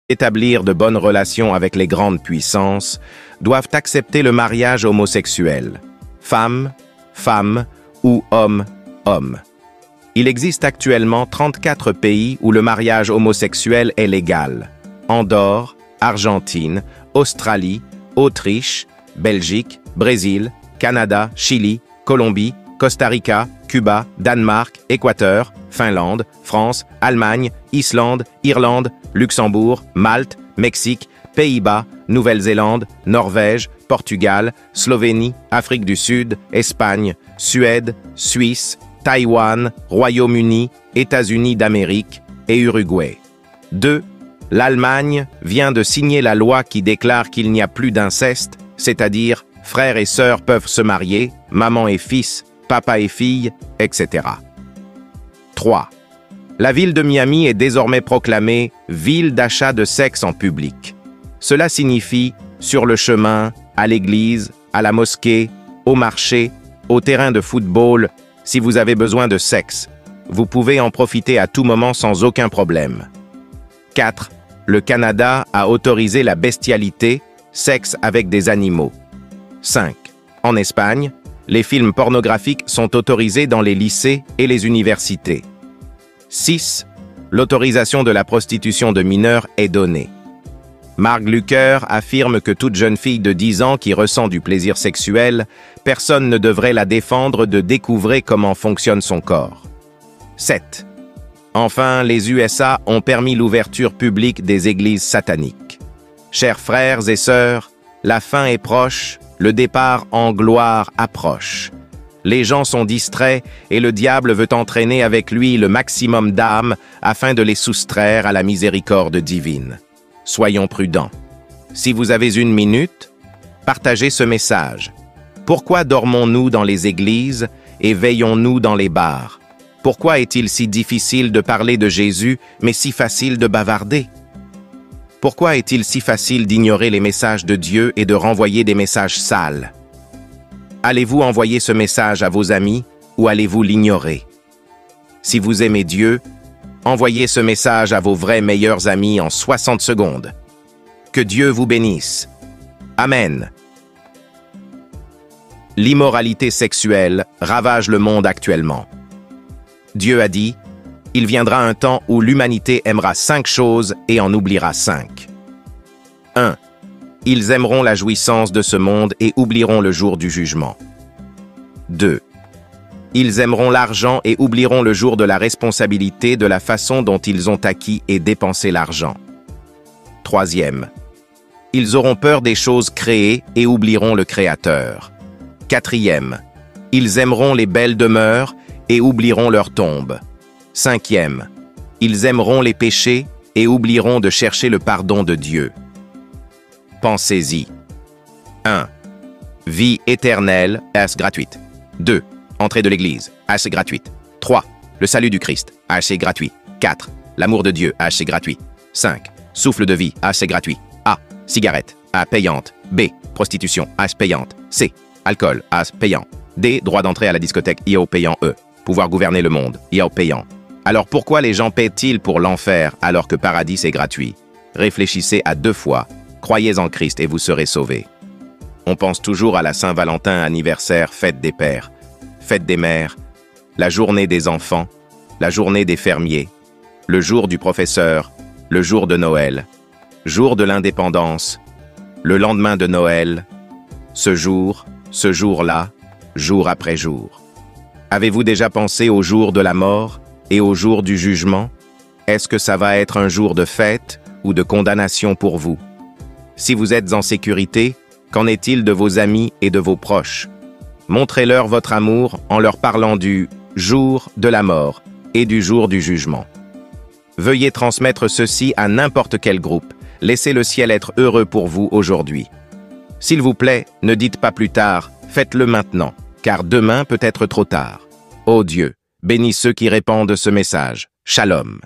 établir de bonnes relations avec les grandes puissances, doivent accepter le mariage homosexuel, femme, femme ou homme, homme. Il existe actuellement 34 pays où le mariage homosexuel est légal. Andorre, Argentine, Australie, Autriche, Belgique, Brésil, Canada, Chili, Colombie, Costa Rica, Cuba, Danemark, Équateur, Finlande, France, Allemagne, Islande, Irlande, Luxembourg, Malte, Mexique, Pays-Bas, Nouvelle-Zélande, Norvège, Portugal, Slovénie, Afrique du Sud, Espagne, Suède, Suisse, Taïwan, Royaume-Uni, États-Unis d'Amérique et Uruguay. 2. L'Allemagne vient de signer la loi qui déclare qu'il n'y a plus d'inceste, c'est-à-dire frères et sœurs peuvent se marier, maman et fils, papa et fille, etc. 3. La ville de Miami est désormais proclamée ville d'achat de sexe en public. Cela signifie sur le chemin, à l'église, à la mosquée, au marché, au terrain de football, si vous avez besoin de sexe, vous pouvez en profiter à tout moment sans aucun problème. 4. Le Canada a autorisé la bestialité, sexe avec des animaux. 5. En Espagne, les films pornographiques sont autorisés dans les lycées et les universités. 6. L'autorisation de la prostitution de mineurs est donnée. Mark Lucker affirme que toute jeune fille de 10 ans qui ressent du plaisir sexuel, personne ne devrait la défendre de découvrir comment fonctionne son corps. 7. Enfin, les USA ont permis l'ouverture publique des églises sataniques. Chers frères et sœurs, la fin est proche, le départ en gloire approche. Les gens sont distraits et le diable veut entraîner avec lui le maximum d'âmes afin de les soustraire à la miséricorde divine. Soyons prudents. Si vous avez 1 minute, partagez ce message. Pourquoi dormons-nous dans les églises et veillons-nous dans les bars? Pourquoi est-il si difficile de parler de Jésus, mais si facile de bavarder? Pourquoi est-il si facile d'ignorer les messages de Dieu et de renvoyer des messages sales? Allez-vous envoyer ce message à vos amis ou allez-vous l'ignorer? Si vous aimez Dieu, envoyez ce message à vos vrais meilleurs amis en 60 secondes. Que Dieu vous bénisse. Amen. L'immoralité sexuelle ravage le monde actuellement. Dieu a dit, « Il viendra un temps où l'humanité aimera 5 choses et en oubliera 5. 1. Ils aimeront la jouissance de ce monde et oublieront le jour du jugement. 2. Ils aimeront l'argent et oublieront le jour de la responsabilité de la façon dont ils ont acquis et dépensé l'argent. 3. Ils auront peur des choses créées et oublieront le Créateur. 4. Ils aimeront les belles demeures et oublieront leur tombe. 5. Ils aimeront les péchés et oublieront de chercher le pardon de Dieu. Pensez-y. 1. Vie éternelle, est gratuite. 2. Entrée de l'Église, c'est gratuite. 3. Le salut du Christ, c'est gratuit. 4. L'amour de Dieu, c'est gratuit. 5. Souffle de vie, c'est gratuit. A. Cigarette, payante. B. Prostitution, payante. C. Alcool, payant. D. Droit d'entrée à la discothèque, payant. E. Pouvoir gouverner le monde, payant. Alors pourquoi les gens paient-ils pour l'enfer alors que paradis est gratuit? Réfléchissez à 2 fois. Croyez en Christ et vous serez sauvés. On pense toujours à la Saint-Valentin, anniversaire, fête des pères, fête des mères, la journée des enfants, la journée des fermiers, le jour du professeur, le jour de Noël, jour de l'indépendance, le lendemain de Noël, ce jour-là, jour après jour. Avez-vous déjà pensé au jour de la mort et au jour du jugement? Est-ce que ça va être un jour de fête ou de condamnation pour vous? Si vous êtes en sécurité, qu'en est-il de vos amis et de vos proches? Montrez-leur votre amour en leur parlant du jour de la mort et du jour du jugement. Veuillez transmettre ceci à n'importe quel groupe. Laissez le ciel être heureux pour vous aujourd'hui. S'il vous plaît, ne dites pas plus tard, faites-le maintenant, car demain peut être trop tard. Ô Dieu, bénis ceux qui répandent ce message. Shalom.